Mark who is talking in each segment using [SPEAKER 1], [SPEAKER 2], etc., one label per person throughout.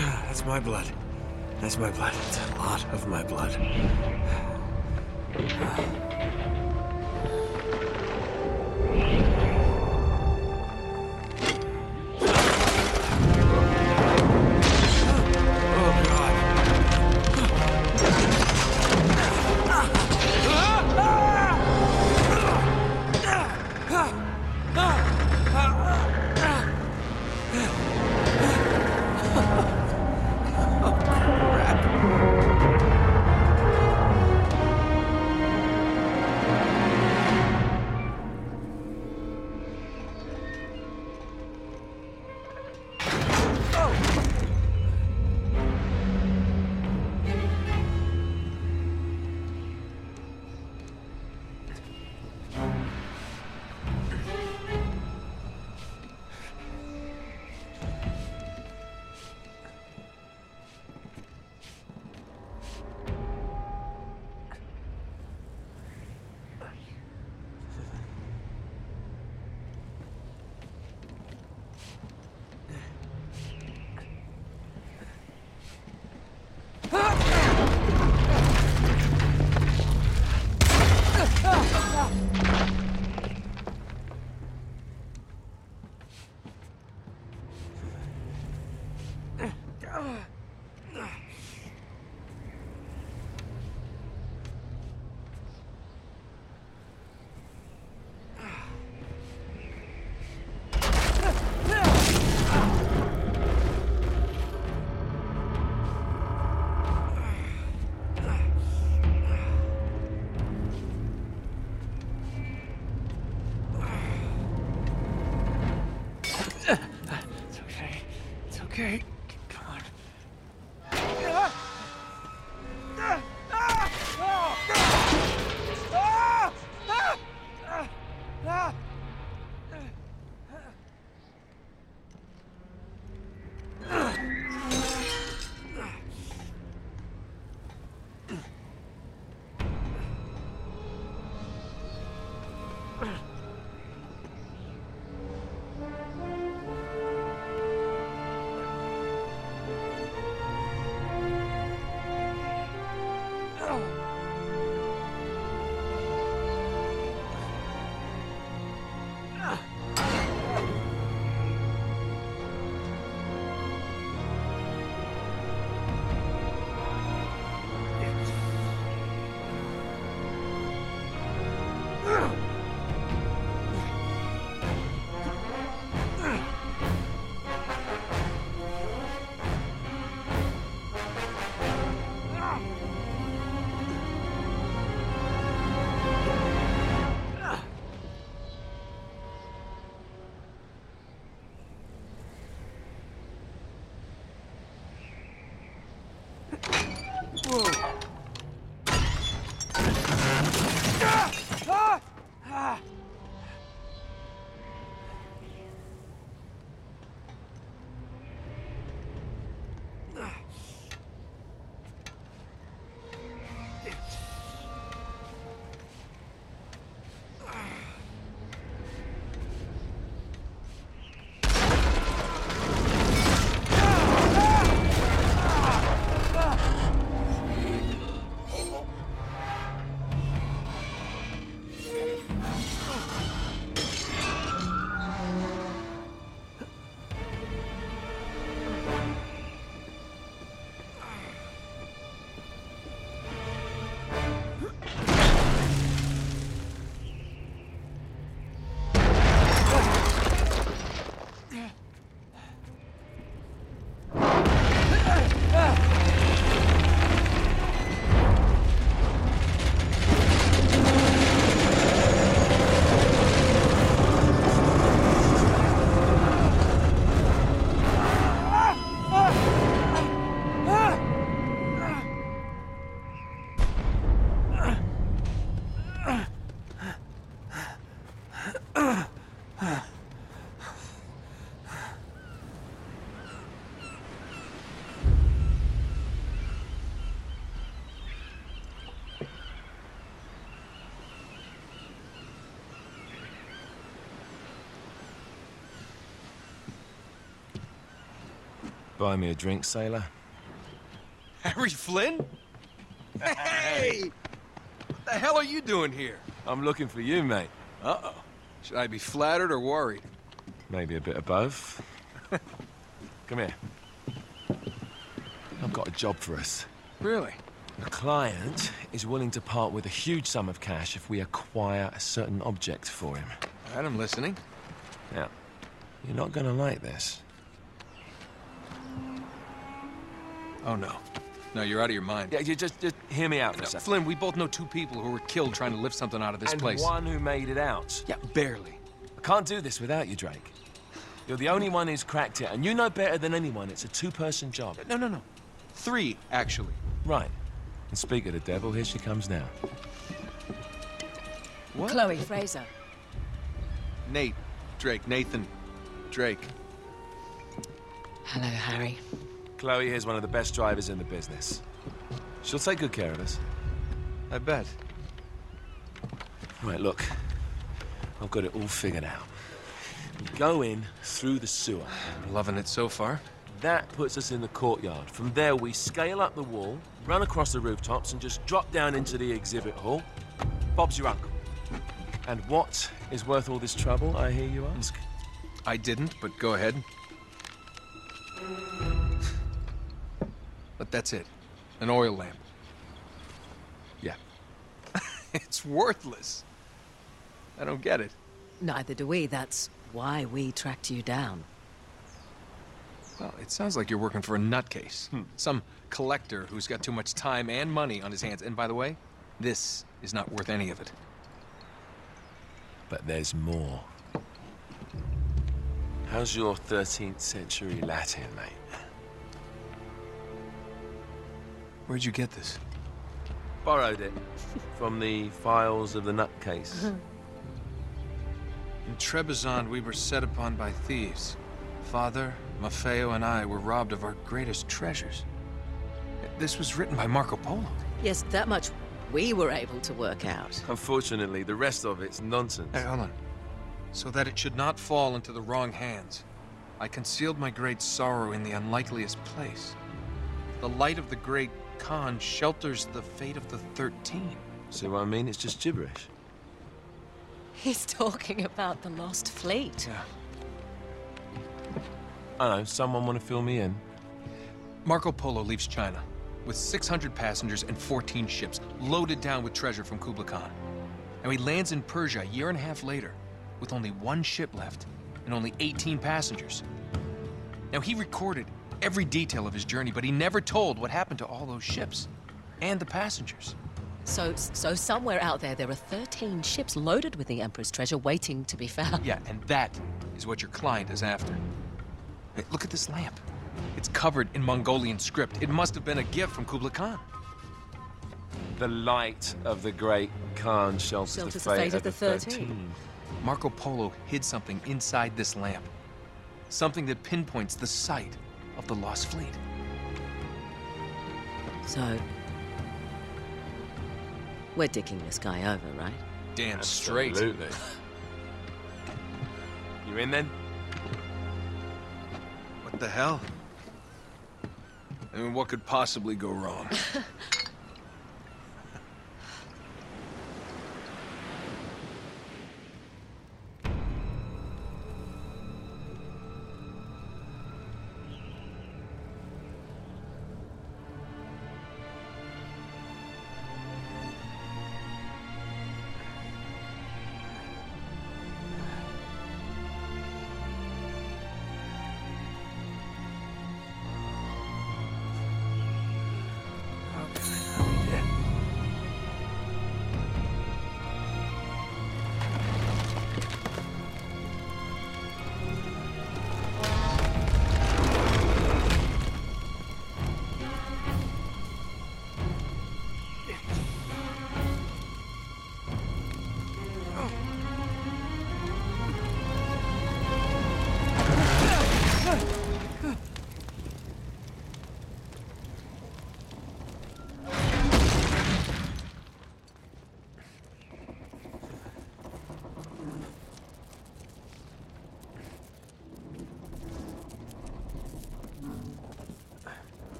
[SPEAKER 1] That's my blood. That's my blood. It's a lot of my blood. Okay, come on. Buy me a drink, sailor?
[SPEAKER 2] Harry Flynn? Hey! What the hell are you doing here?
[SPEAKER 1] I'm looking for you, mate.
[SPEAKER 2] Uh-oh. Should I be flattered or worried?
[SPEAKER 1] Maybe a bit of both. Come here. I've got a job for us.
[SPEAKER 2] Really?
[SPEAKER 1] The client is willing to part with a huge sum of cash if we acquire a certain object for him.
[SPEAKER 2] All right, I'm listening.
[SPEAKER 1] Now, you're not gonna like this.
[SPEAKER 2] Oh, no. No, you're out of your mind.
[SPEAKER 1] Yeah, you just hear me out for a second.
[SPEAKER 2] Flynn, we both know 2 people who were killed trying to lift something out of this place.
[SPEAKER 1] And one who made it out.
[SPEAKER 2] Yeah, barely.
[SPEAKER 1] I can't do this without you, Drake. You're the only one who's cracked it, and you know better than anyone it's a 2-person job.
[SPEAKER 2] No. 3, actually.
[SPEAKER 1] Right. And speak of the devil, here she comes now.
[SPEAKER 2] What?
[SPEAKER 3] Chloe, Frazer.
[SPEAKER 2] Nate. Drake. Nathan. Drake.
[SPEAKER 3] Hello, Harry.
[SPEAKER 1] Chloe here's one of the best drivers in the business. She'll take good care of us.
[SPEAKER 2] I bet.
[SPEAKER 1] Right, look. I've got it all figured out. We go in through the sewer.
[SPEAKER 2] Loving it so far.
[SPEAKER 1] That puts us in the courtyard. From there, we scale up the wall, run across the rooftops, and just drop down into the exhibit hall. Bob's your uncle. And what is worth all this trouble, I hear you ask?
[SPEAKER 2] I didn't, but go ahead. But that's it. An oil lamp.
[SPEAKER 1] Yeah.
[SPEAKER 2] It's worthless. I don't get it.
[SPEAKER 3] Neither do we. That's why we tracked you down.
[SPEAKER 2] Well, it sounds like you're working for a nutcase. Some collector who's got too much time and money on his hands. And by the way, this is not worth any of it.
[SPEAKER 1] But there's more. How's your 13th century Latin, mate?
[SPEAKER 2] Where'd you get this?
[SPEAKER 1] Borrowed it from the files of the nutcase.
[SPEAKER 2] In Trebizond, we were set upon by thieves. Father, Maffeo, and I were robbed of our greatest treasures. This was written by Marco Polo.
[SPEAKER 3] Yes, that much we were able to work out.
[SPEAKER 1] Unfortunately, the rest of it's nonsense.
[SPEAKER 2] Hey, hold on. So that it should not fall into the wrong hands, I concealed my great sorrow in the unlikeliest place. The light of the great Khan shelters the fate of the 13.
[SPEAKER 1] See what I mean? It's just gibberish.
[SPEAKER 3] He's talking about the lost fleet.
[SPEAKER 2] Yeah.
[SPEAKER 1] I don't know, someone want to fill me in?
[SPEAKER 2] Marco Polo leaves China with 600 passengers and 14 ships, loaded down with treasure from Kublai Khan. And he lands in Persia a year and a half later, with only 1 ship left and only 18 passengers. Now, he recorded every detail of his journey, but he never told what happened to all those ships and the passengers.
[SPEAKER 3] So somewhere out there are 13 ships loaded with the Emperor's treasure waiting to be found.
[SPEAKER 2] Yeah, and that is what your client is after. Hey, look at this lamp. It's covered in Mongolian script. It must have been a gift from Kublai Khan.
[SPEAKER 1] The light of the great Khan shelters the fate of the 13.
[SPEAKER 2] Marco Polo hid something inside this lamp. Something that pinpoints the site of the lost fleet.
[SPEAKER 3] So, we're dicking this guy over, right?
[SPEAKER 2] Damn straight.
[SPEAKER 1] Absolutely. You in then?
[SPEAKER 2] What the hell? I mean, what could possibly go wrong?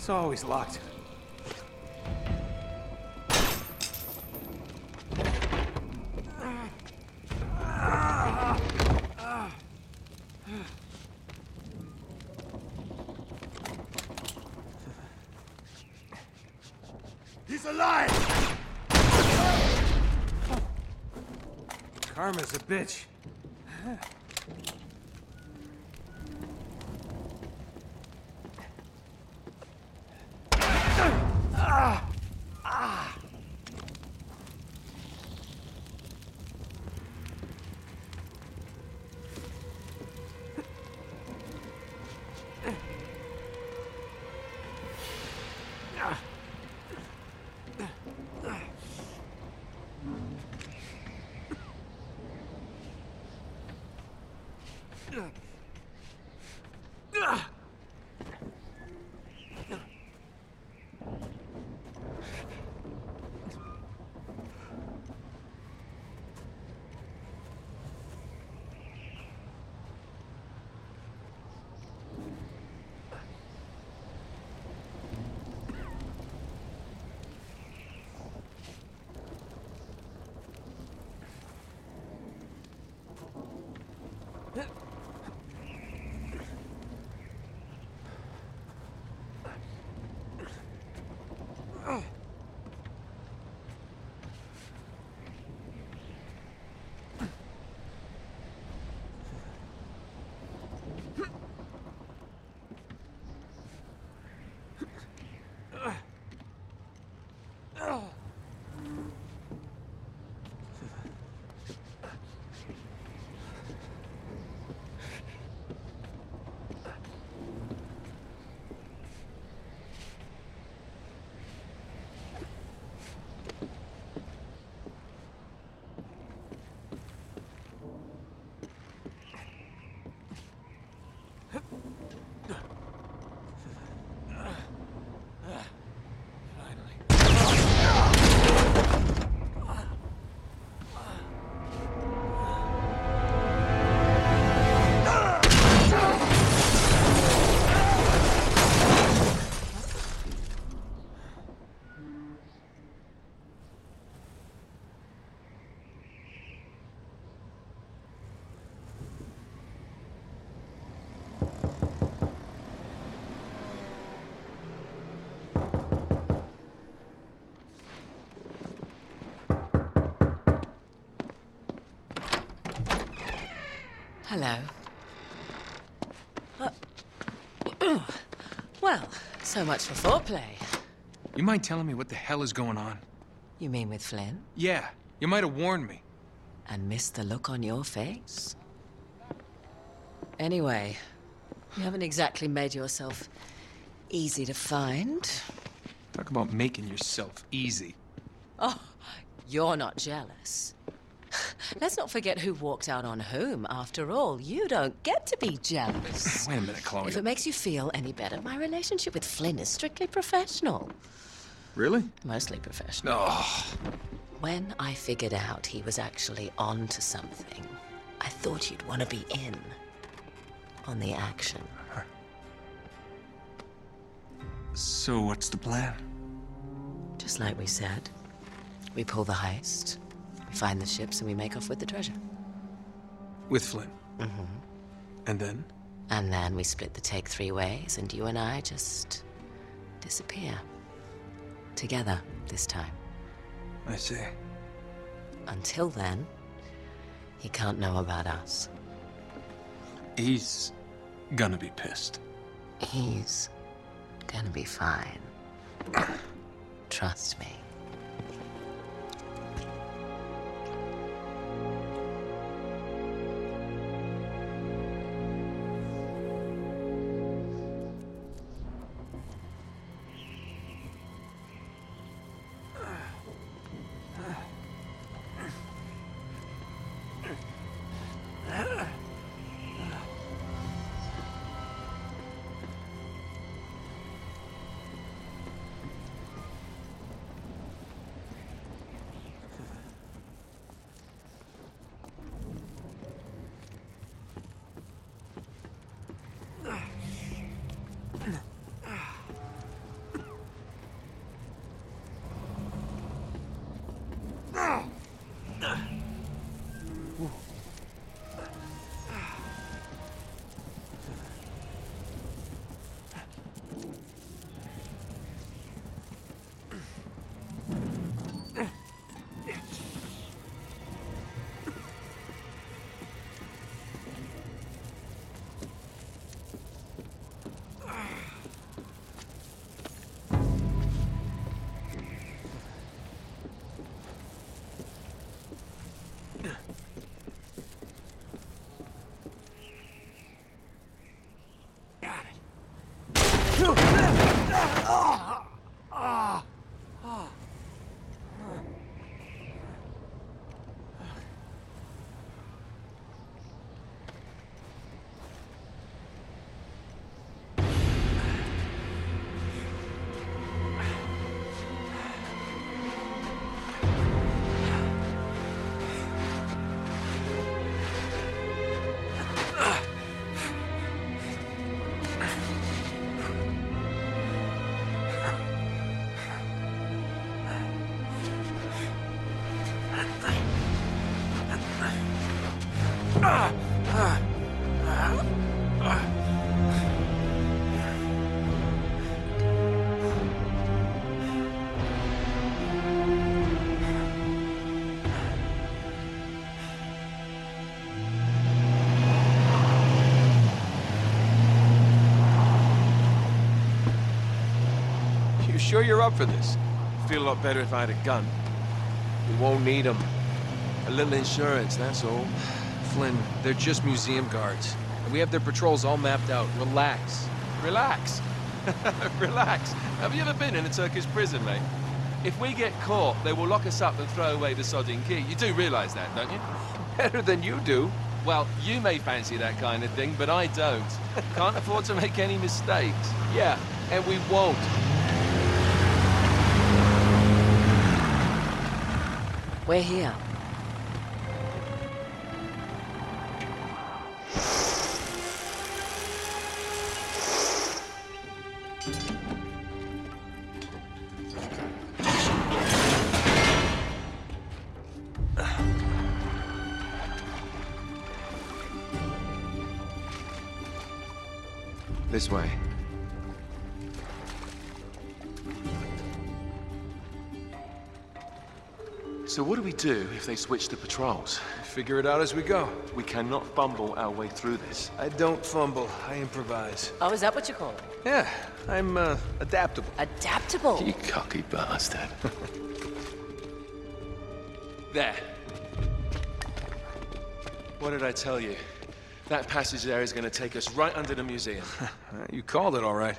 [SPEAKER 4] It's always locked.
[SPEAKER 5] He's alive!
[SPEAKER 4] Karma's a bitch.
[SPEAKER 3] Hello. Well, so much for foreplay.
[SPEAKER 2] You mind telling me what the hell is going on?
[SPEAKER 3] You mean with Flynn?
[SPEAKER 2] Yeah, you might have warned me.
[SPEAKER 3] And missed the look on your face? Anyway, you haven't exactly made yourself easy to find.
[SPEAKER 2] Talk about making yourself easy.
[SPEAKER 3] Oh, you're not jealous. Let's not forget who walked out on whom. After all, you don't get to be jealous.
[SPEAKER 2] Wait a minute, Chloe.
[SPEAKER 3] If it makes you feel any better, my relationship with Flynn is strictly professional.
[SPEAKER 2] Really?
[SPEAKER 3] Mostly professional.
[SPEAKER 2] Oh.
[SPEAKER 3] When I figured out he was actually on to something, I thought you'd want to be in on the action.
[SPEAKER 2] So what's the plan?
[SPEAKER 3] Just like we said, we pull the heist, we find the ships, and we make off with the treasure.
[SPEAKER 2] With Flynn?
[SPEAKER 3] Mm-hmm.
[SPEAKER 2] And then?
[SPEAKER 3] And then we split the take 3 ways, and you and I just disappear. Together, this time.
[SPEAKER 2] I see.
[SPEAKER 3] Until then, he can't know about us.
[SPEAKER 2] He's gonna be pissed.
[SPEAKER 3] He's gonna be fine. Trust me.
[SPEAKER 2] You sure you're up for this?
[SPEAKER 1] Feel a lot better if I had a gun. We won't need them. A little insurance, that's all.
[SPEAKER 2] Flynn, they're just museum guards. And we have their patrols all mapped out. Relax.
[SPEAKER 1] Relax. Relax. Have you ever been in a Turkish prison, mate? If we get caught, they will lock us up and throw away the sodding key. You do realize that, don't you?
[SPEAKER 2] Better than you do.
[SPEAKER 1] Well, you may fancy that kind of thing, but I don't. Can't afford to make any mistakes.
[SPEAKER 2] Yeah, and we won't.
[SPEAKER 3] We're here.
[SPEAKER 1] This way. So what do we do if they switch to patrols?
[SPEAKER 2] Figure it out as we go.
[SPEAKER 1] We cannot fumble our way through this.
[SPEAKER 2] I don't fumble, I improvise.
[SPEAKER 3] Oh, is that what you call it?
[SPEAKER 2] Yeah, I'm, adaptable.
[SPEAKER 3] Adaptable.
[SPEAKER 1] You cocky bastard. There. What did I tell you? That passage there is going to take us right under the museum.
[SPEAKER 2] You called it all right.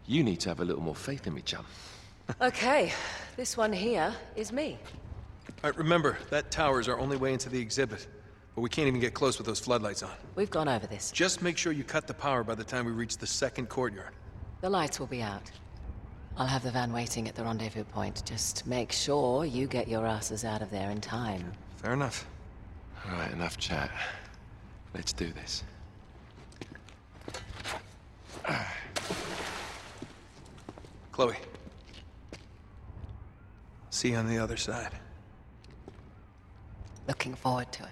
[SPEAKER 1] You need to have a little more faith in me, chum.
[SPEAKER 3] Okay, this one here is me.
[SPEAKER 2] All right, remember, that tower is our only way into the exhibit. But we can't even get close with those floodlights on.
[SPEAKER 3] We've gone over this.
[SPEAKER 2] Just make sure you cut the power by the time we reach the second courtyard.
[SPEAKER 3] The lights will be out. I'll have the van waiting at the rendezvous point. Just make sure you get your asses out of there in time.
[SPEAKER 2] Fair enough.
[SPEAKER 1] All right, enough chat. Let's do this.
[SPEAKER 2] Chloe. See you on the other side.
[SPEAKER 3] Looking forward to it.